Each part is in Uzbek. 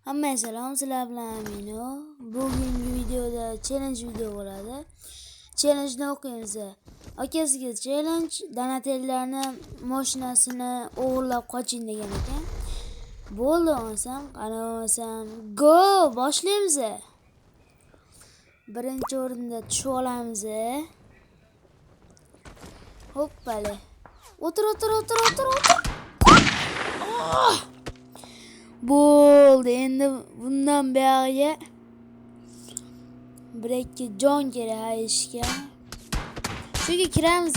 Hamma salom, sizlar bilan Amino. Bugungi videoda challenge video bo'ladi. Challenge'ni o'qiymiz. Akasiga challenge Donatellarni mashinasini o'g'irlab qoching degan ekan. Bo'ldi olsam, qaramasam, go boshlaymiz. Birinchi o'rinda tushib olamiz. Hoppale. O'tir. Bo'ldi, endi bundan buyog'iga bir ikki jon kerak hayishga. Shuga kiramiz.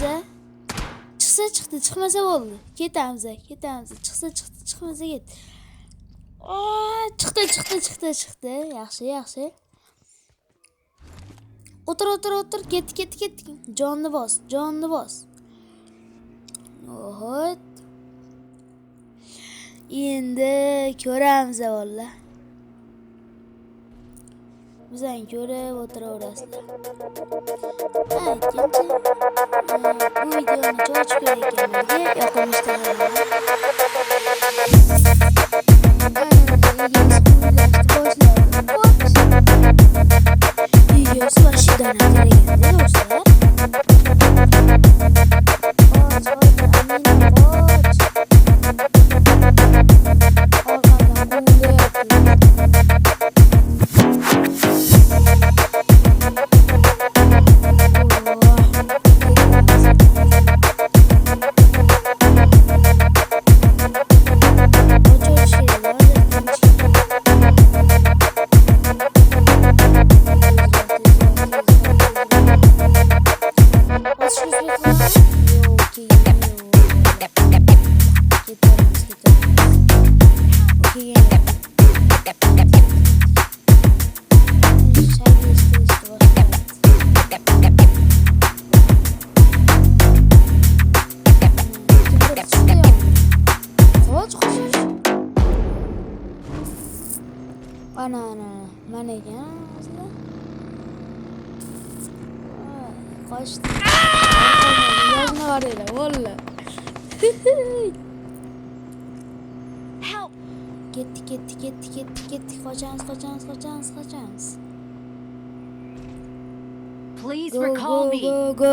Chiqsa chiqdi, chiqmasa bo'ldi. Ketamiz. Chiqsa chiqdi, chiqmasa ket. Chiqdi. Yaxshi. O'tir. Ket. Jonni bos. Ohot. Endi ko'ramiz valla. Bizdan ko'rib o'tiraverasizlar. Ikkinchi bu videoni jo'chib ko'rayotganlarga yoqimlisi videosi boshidan qaraganda do'stlar. Mana ekan aslida. Qochdi. Yo'lni qaraylar, valla. Help! Ketdik. Qochamiz. Please Go. recall me. Go.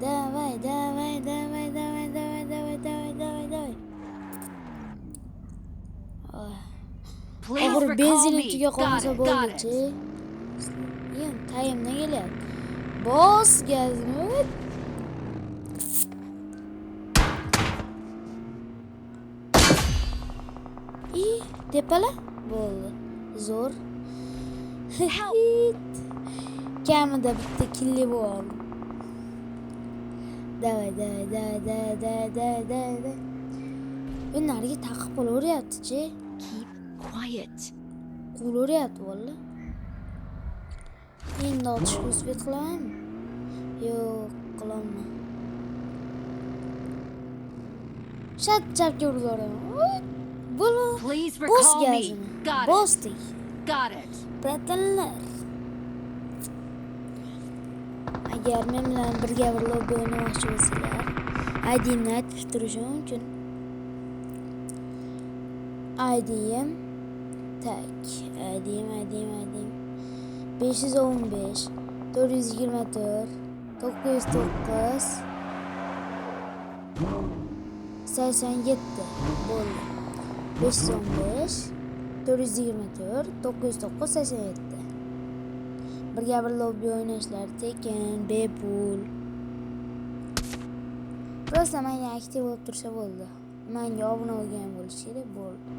Давай. Please Oxir recall benzin me. tuga qolmasa Got it. bo'ldi-chi. Tayimdan kelyapti. Bos gazni. Tepala bo'ldi. Zo'r. Kamida bitta killi bo'ldi. Davay. Bunlarga taqib qolaveryapti-chi. Keep quiet. Qulaveryapti valla. Endi otishga uspet qilamanmi? Yo'q, qilolmayman. Chap-chapga urib yuboraman. Please Bos recall me. gazini. Got it. Bosdik. Got it. Bratanlar. Agar men bilan birga bir lobby o'ynamoqchi bo'lsanglar, ID'ni aytib turishim mumkin. ID'm 515 424 909 87 bo'ldi. 515 424 909 87. Birga bir lobby o'ynashlar tekin, bepul. Prosta menga aktiv bo'lib tursa bo'ldi. Menga obuna bo'lgan bo'lishi kerak bo'ldi.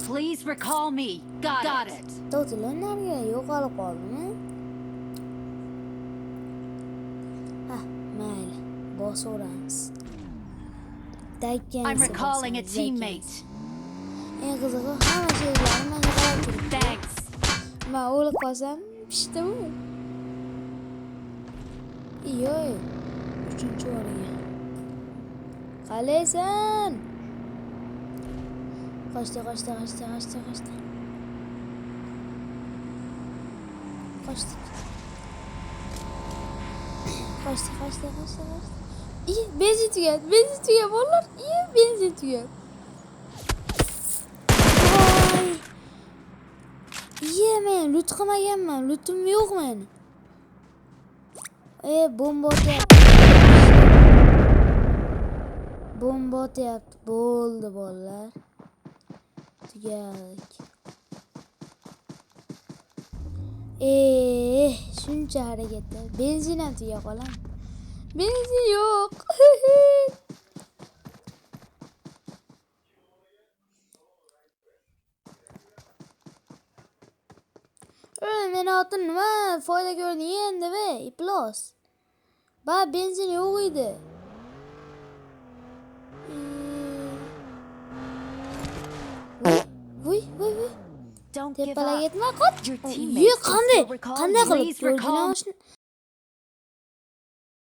Please recall me. Got it. To'tilarga yo'qolib qoldimi? Mayli, bosaveramiz. I'm recalling a teammate. Eng qizig'i hamma sheylarni menga qarab turibdi. Thanks. Men o'lib qolsam, pishdimi? Yo'y. 3-o'ringa. Qalaysan? Qochdi. Benzin tugadi bolalar. Benzin tugadi. Men loot qilmaganman. Lootim yo'q meni. Bomba otyapti. Bomba otyapti. Bo'ldi bolalar. Tugadik. Shuncha harakatlar. Benzin ham tuga qolam. Benzin yo'q. Meni otin nima foyda ko'rding endi be, iplos. Benzin yo'q edi. Voy. Don't give Tepalaga up. yetma qol. Your teammates will Qanday? still recall. Qanday qilib Please recall. ko'rdinglar?